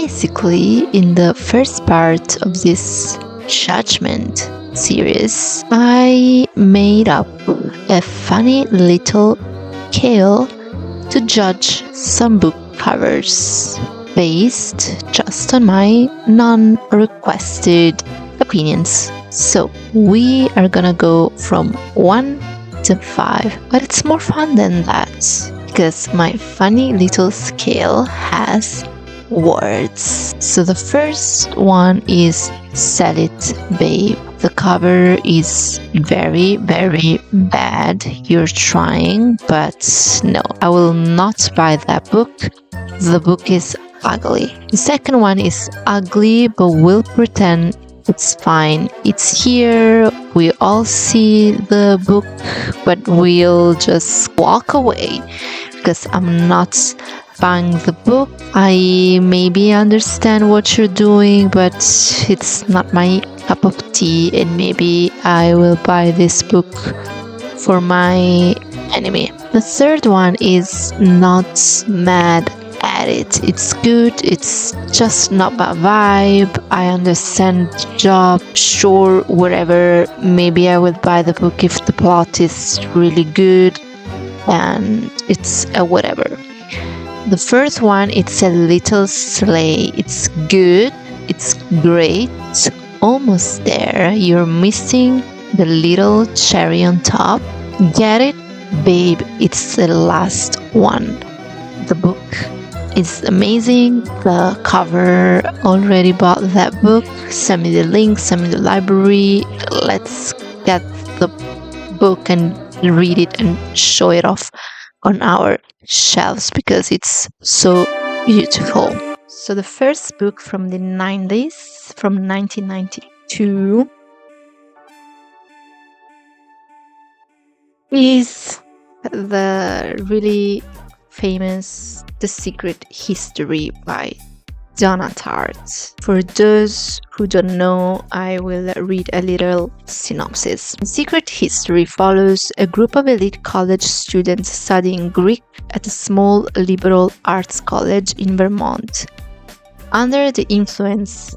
basically, in the first part of this judgment series, I made up a funny little scale to judge some book covers based just on my non-requested opinions. So we are gonna go from 1 to 5, but it's more fun than that because my funny little scale has words. So the first one is Sell It, Babe. The cover is very, very bad. You're trying, but no, I will not buy that book. The book is ugly. The second one is Ugly, but we'll pretend it's fine. It's here. We all see the book, but we'll just walk away because I'm not buying the book. I maybe understand what you're doing, but it's not my cup of tea, and maybe I will buy this book for my enemy. The third one is Not Mad at It. It's good, it's just not my vibe. I understand the job, sure, whatever. Maybe I will buy the book if the plot is really good and it's a whatever. The first one, it's A Little Sleigh. It's good, it's great, almost there. You're missing the little cherry on top. Get it? Babe, it's the last one. The book is amazing. The cover, already bought that book. Send me the link, send me the library. Let's get the book and read it and show it off on our shelves because it's so beautiful. So the first book from the 90s, from 1992, is the really famous The Secret History by Donna Tartt. For those who don't know, I will read a little synopsis. The Secret History follows a group of elite college students studying Greek at a small liberal arts college in Vermont. Under the influence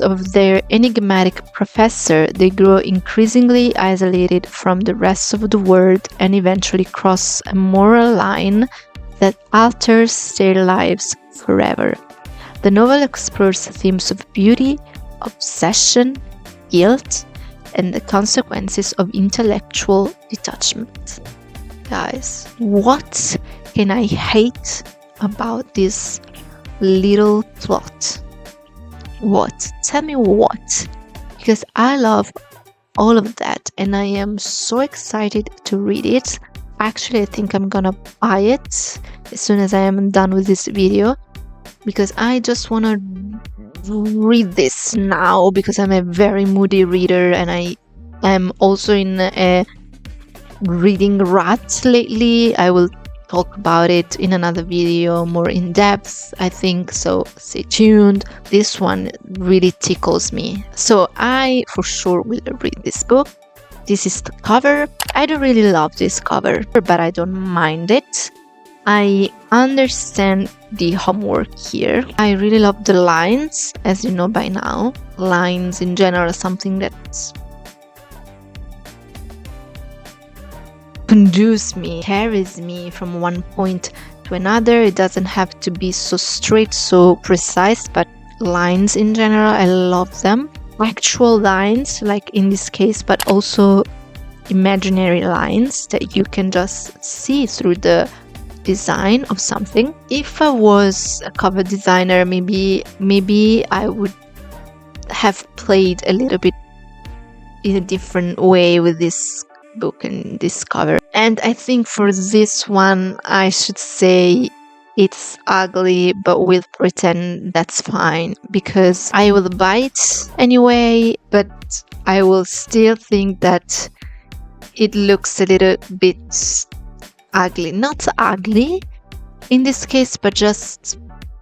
of their enigmatic professor, they grow increasingly isolated from the rest of the world and eventually cross a moral line that alters their lives forever. The novel explores themes of beauty, obsession, guilt, and the consequences of intellectual detachment. Guys, what can I hate about this little plot? What? Tell me what? Because I love all of that and I am so excited to read it. Actually, I think I'm gonna buy it as soon as I am done with this video because I just wanna read this now because I'm a very moody reader and I am also in a reading rut lately. I will talk about it in another video more in depth, I think, so stay tuned. This one really tickles me, so I for sure will read this book. This is the cover. I don't really love this cover, but I don't mind it. I understand the homework here. I really love the lines, as you know by now. Lines in general are something that conduces me, carries me from one point to another. It doesn't have to be so straight, so precise, but lines in general, I love them. Actual lines, like in this case, but also imaginary lines that you can just see through the design of something. If I was a cover designer, maybe I would have played a little bit in a different way with this book and this cover. And I think for this one, I should say it's ugly, but we'll pretend that's fine because I will buy it anyway, but I will still think that it looks a little bit ugly. Not ugly in this case, but just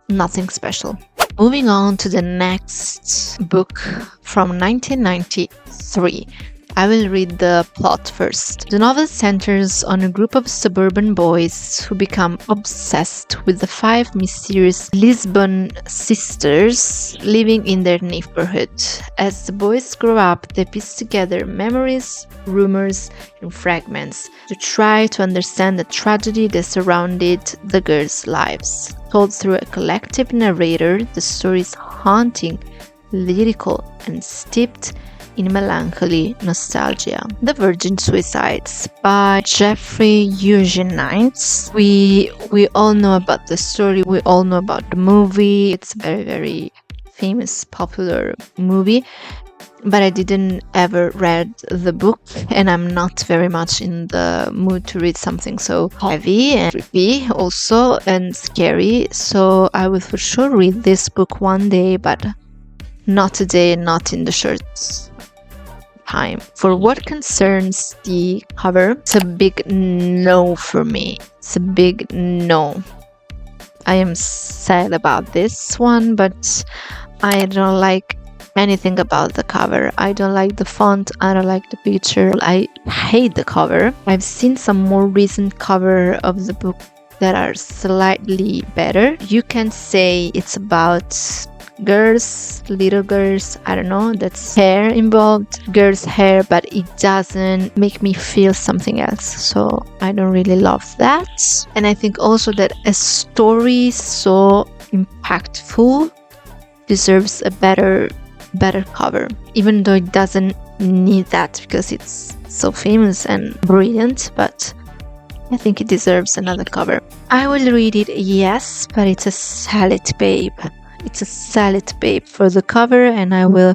nothing special. Moving on to the next book from 1993. I will read the plot first. The novel centers on a group of suburban boys who become obsessed with the 5 mysterious Lisbon sisters living in their neighborhood. As the boys grow up, they piece together memories, rumors, and fragments to try to understand the tragedy that surrounded the girls' lives. Told through a collective narrator, the story is haunting, lyrical, and steeped in melancholy nostalgia. The Virgin Suicides by Jeffrey Eugenides. We all know about the story, we all know about the movie. It's a very, very famous, popular movie. But I didn't ever read the book, and I'm not very much in the mood to read something so heavy and creepy also and scary. So I will for sure read this book one day, but not today, not in the short time. For what concerns the cover, it's a big no for me. It's a big no. I am sad about this one, but I don't like anything about the cover. I don't like the font, I don't like the picture, I hate the cover. I've seen some more recent cover of the book that are slightly better. You can say it's about girls, little girls, I don't know, that's hair involved, girls' hair, but it doesn't make me feel something else. So I don't really love that. And I think also that a story so impactful deserves a better cover, even though it doesn't need that because it's so famous and brilliant, but I think it deserves another cover. I will read it, yes, but it's a sell it, babe. It's a sell it, babe for the cover, and I will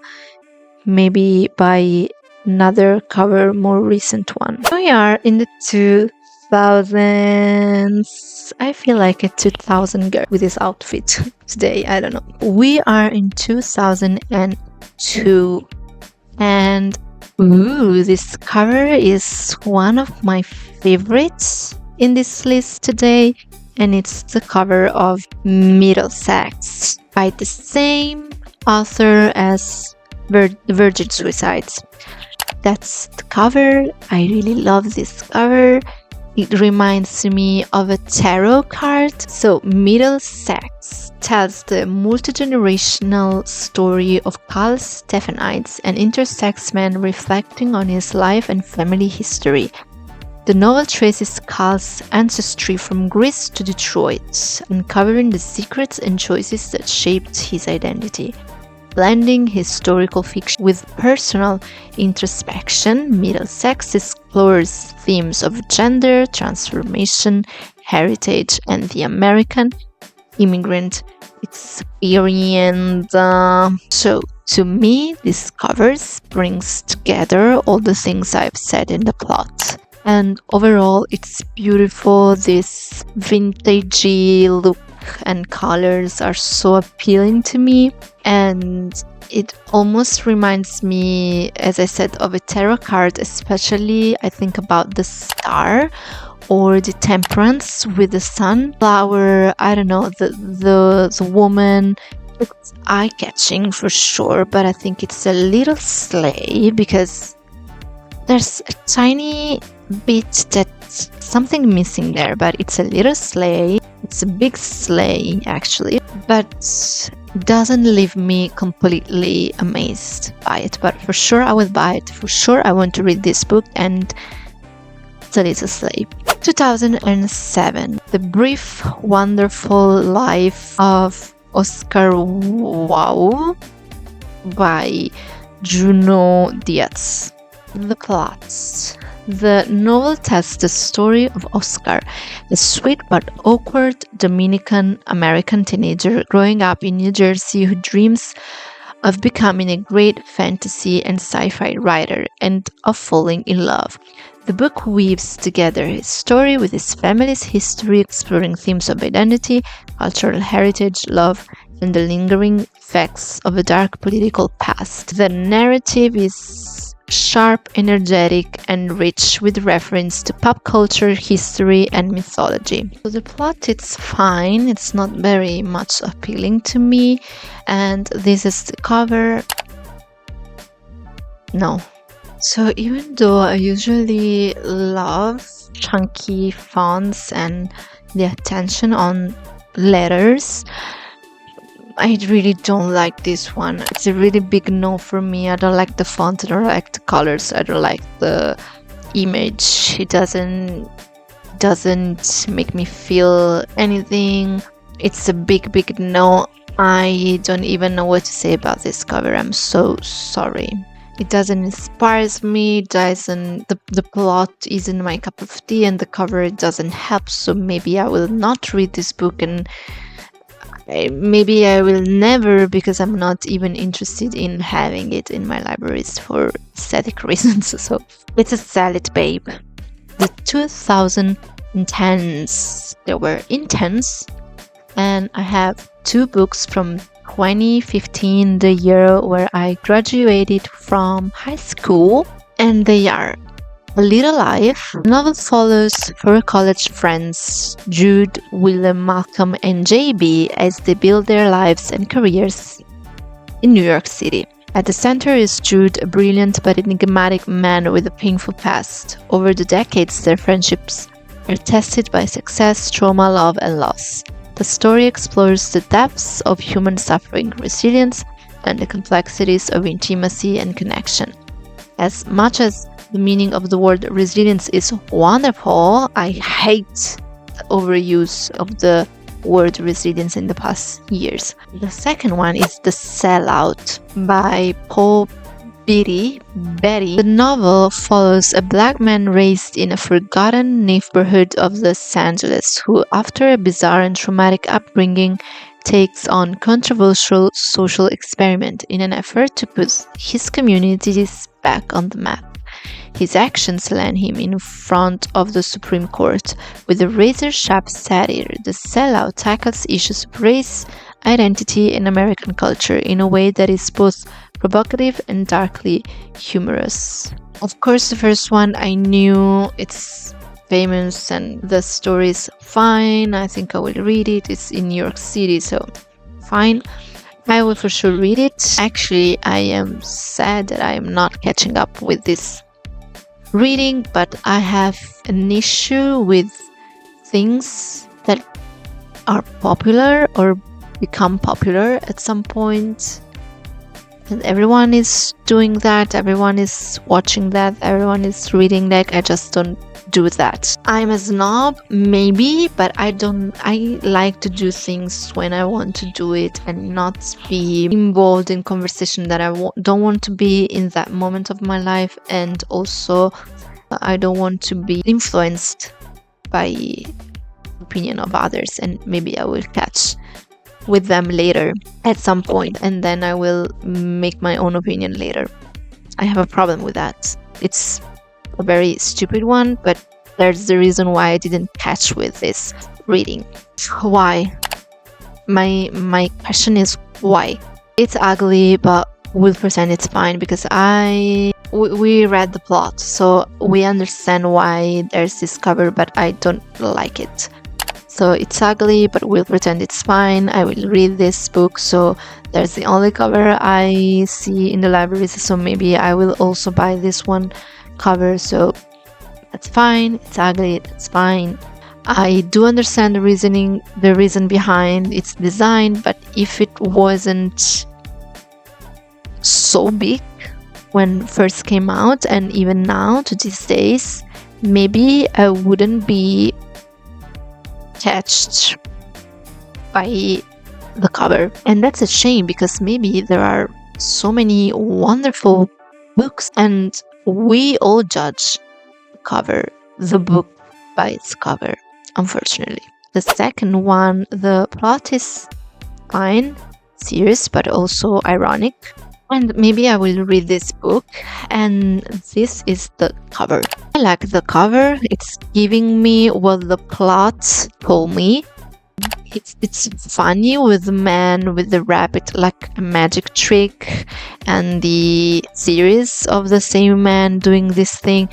maybe buy another cover, more recent one. We are in the 2000s. I feel like a 2000 girl with this outfit today. I don't know. We are in 2002, and ooh, this cover is one of my favorites in this list today, and it's the cover of Middlesex by the same author as The Virgin Suicides. That's the cover. I really love this cover. It reminds me of a tarot card. So Middlesex tells the multi-generational story of Carl Stephanides, an intersex man reflecting on his life and family history. The novel traces Carl's ancestry from Greece to Detroit, uncovering the secrets and choices that shaped his identity. Blending historical fiction with personal introspection, Middlesex explores themes of gender, transformation, heritage, and the American immigrant experience. So, to me, this cover brings together all the things I've said in the plot. And overall, it's beautiful. This vintagey look and colors are so appealing to me, and it almost reminds me, as I said, of a tarot card. Especially I think about the star or the temperance with the sunflower. I don't know, the woman. It's eye-catching for sure, but I think it's a little sleigh because there's a tiny bit that's something missing there, but it's a little sleigh. It's a big sleigh actually, but doesn't leave me completely amazed by it. But for sure I will buy it. For sure I want to read this book, and it's a little sleigh. 2007, The Brief Wonderful Life of Oscar Wilde by Junot, Dìaz. The plots. The novel tells the story of Oscar, a sweet but awkward Dominican-American teenager growing up in New Jersey who dreams of becoming a great fantasy and sci-fi writer and of falling in love. The book weaves together his story with his family's history, exploring themes of identity, cultural heritage, love, and the lingering effects of a dark political past. The narrative is sharp, energetic, and rich with reference to pop culture, history, and mythology. So the plot, it's fine. It's not very much appealing to me. And this is the cover. No. So even though I usually love chunky fonts and the attention on letters, I really don't like this one. It's a really big no for me. I don't like the font, I don't like the colors, I don't like the image. It doesn't make me feel anything. It's a big no. I don't even know what to say about this cover. I'm so sorry. It doesn't inspire me. The plot isn't my cup of tea, and the cover doesn't help. So maybe I will not read this book, and maybe I will never, because I'm not even interested in having it in my libraries for aesthetic reasons. So it's a salad, babe. The 2010s, they were intense, and I have 2 books from 2015, the year where I graduated from high school, and they are A Little Life. The novel follows 4 college friends, Jude, Willem, Malcolm, and JB, as they build their lives and careers in New York City. At the center is Jude, a brilliant but enigmatic man with a painful past. Over the decades, their friendships are tested by success, trauma, love, and loss. The story explores the depths of human suffering, resilience, and the complexities of intimacy and connection. As much as the meaning of the word resilience is wonderful, I hate the overuse of the word resilience in the past years. The second one is The Sellout by Beatty. The novel follows a black man raised in a forgotten neighborhood of Los Angeles who, after a bizarre and traumatic upbringing, takes on controversial social experiment in an effort to put his communities back on the map. His actions land him in front of the Supreme Court. With a razor-sharp satire, The Sellout tackles issues of race, identity, and American culture in a way that is both provocative and darkly humorous. Of course, the first one I knew, it's famous and the story is fine. I think I will read it. It's in New York City, so fine. I will for sure read it. Actually, I am sad that I am not catching up with this reading, but I have an issue with things that are popular or become popular at some point. And everyone is doing that, everyone is watching that, everyone is reading that. I just don't do that. I'm a snob, maybe, but I like to do things when I want to do it and not be involved in conversation that I don't want to be in that moment of my life, and also I don't want to be influenced by opinion of others, and maybe I will catch with them later at some point, and then I will make my own opinion later. I have a problem with that. It's a very stupid one, but there's the reason why I didn't catch with this reading. Why? My question is why? It's ugly, but we'll pretend it's fine, because we read the plot, so we understand why there's this cover, but I don't like it. So it's ugly, but we'll pretend it's fine. I will read this book, so there's the only cover I see in the libraries, so maybe I will also buy this one cover, so that's fine. It's ugly, that's fine. I do understand the reason behind its design, but if it wasn't so big when first came out, and even now to these days, maybe I wouldn't be catched by the cover. And that's a shame, because maybe there are so many wonderful books and we all judge the book by its cover, unfortunately. The second one, the plot is fine, serious, but also ironic. And maybe I will read this book, and this is the cover. I like the cover. It's giving me what the plot told me. It's funny with the man with the rabbit, like a magic trick, and the series of the same man doing this thing.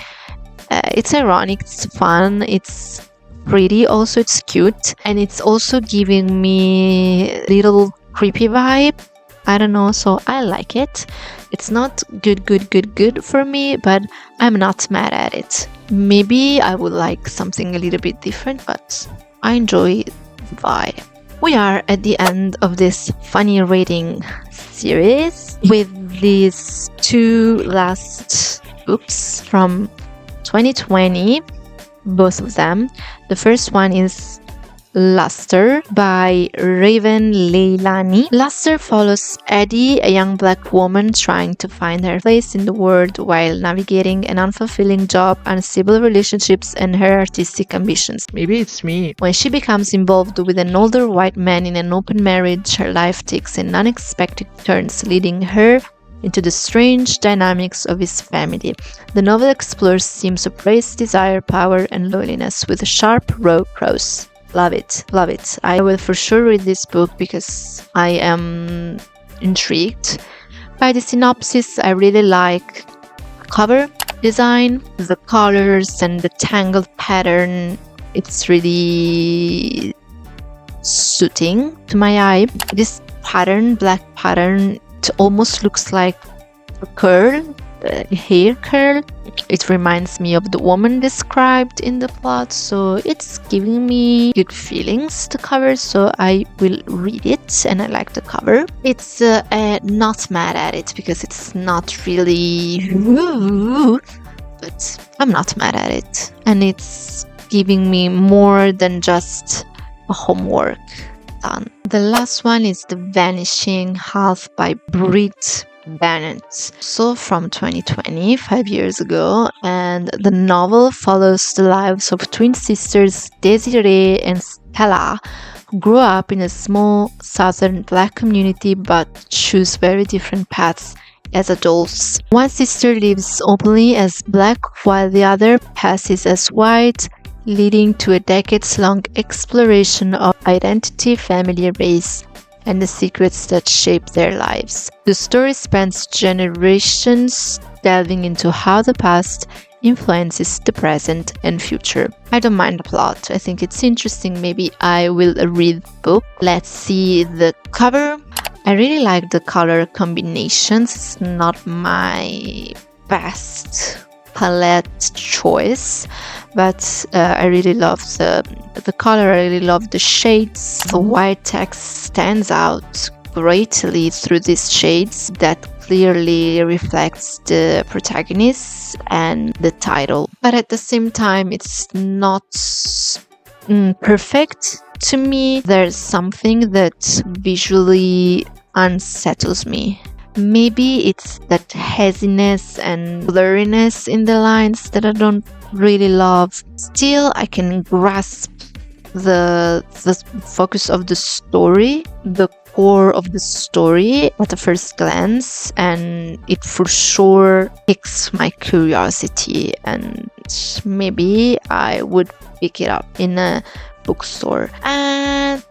It's ironic, it's fun, it's pretty, also it's cute, and it's also giving me a little creepy vibe. I don't know, so I like it. It's not good for me, but I'm not mad at it. Maybe I would like something a little bit different, but I enjoy the vibe. We are at the end of this funny reading series with these two last books from 2020, both of them. The first one is Luster by Raven Leilani. Luster follows Eddie, a young black woman trying to find her place in the world while navigating an unfulfilling job, unstable relationships, and her artistic ambitions. Maybe it's me. When she becomes involved with an older white man in an open marriage, her life takes an unexpected turns, leading her into the strange dynamics of his family. The novel explores themes of race, desire, power, and loneliness with sharp, raw prose. Love it, love it. I will for sure read this book because I am intrigued by the synopsis. I really like cover design, the colors and the tangled pattern. It's really suiting to my eye. This pattern, black pattern, it almost looks like a curl, a hair curl. It reminds me of the woman described in the plot, so it's giving me good feelings, the cover, so I will read it, and I like the cover. It's not mad at it because it's not really but I'm not mad at it, and it's giving me more than just a homework done. The last one is The Vanishing Half by Brit, Bennett, so from 2020, 5 years ago, and the novel follows the lives of twin sisters Desiree and Stella, who grew up in a small southern black community but choose very different paths as adults. One sister lives openly as black while the other passes as white, leading to a decades-long exploration of identity, family, race, and the secrets that shape their lives. The story spans generations, delving into how the past influences the present and future. I don't mind the plot. I think it's interesting. Maybe I will read the book. Let's see the cover. I really like the color combinations. It's not my best palette choice, but I really love the color. I really love the shades. The white text stands out greatly through these shades that clearly reflects the protagonist and the title, but at the same time it's not perfect to me. There's something that visually unsettles me. Maybe it's that haziness and blurriness in the lines that I don't really love. Still, I can grasp the focus of the story, the core of the story at the first glance, and it for sure piques my curiosity, and maybe I would pick it up in a bookstore. And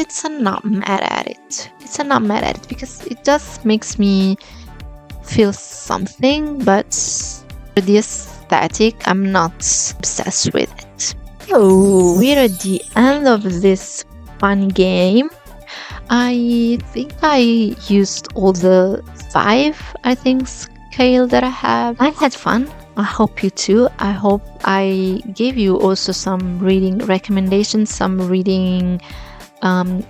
it's a not mad at it. It's a not mad at it because it just makes me feel something, but for the aesthetic, I'm not obsessed with it. So we're at the end of this fun game. I think I used all the 5, scale that I have. I had fun. I hope you too. I hope I gave you also some reading recommendations, some reading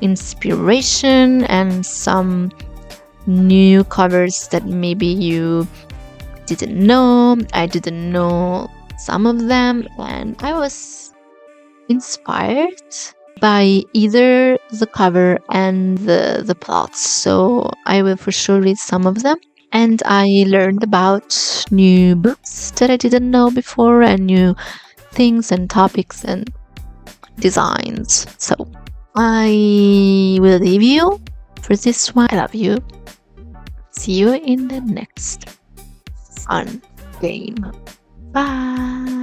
inspiration, and some new covers that maybe you didn't know. I didn't know some of them, and I was inspired by either the cover and the plots, so I will for sure read some of them. And I learned about new books that I didn't know before, and new things and topics and designs. So I will leave you for this one. I love you. See you in the next fun game. Bye.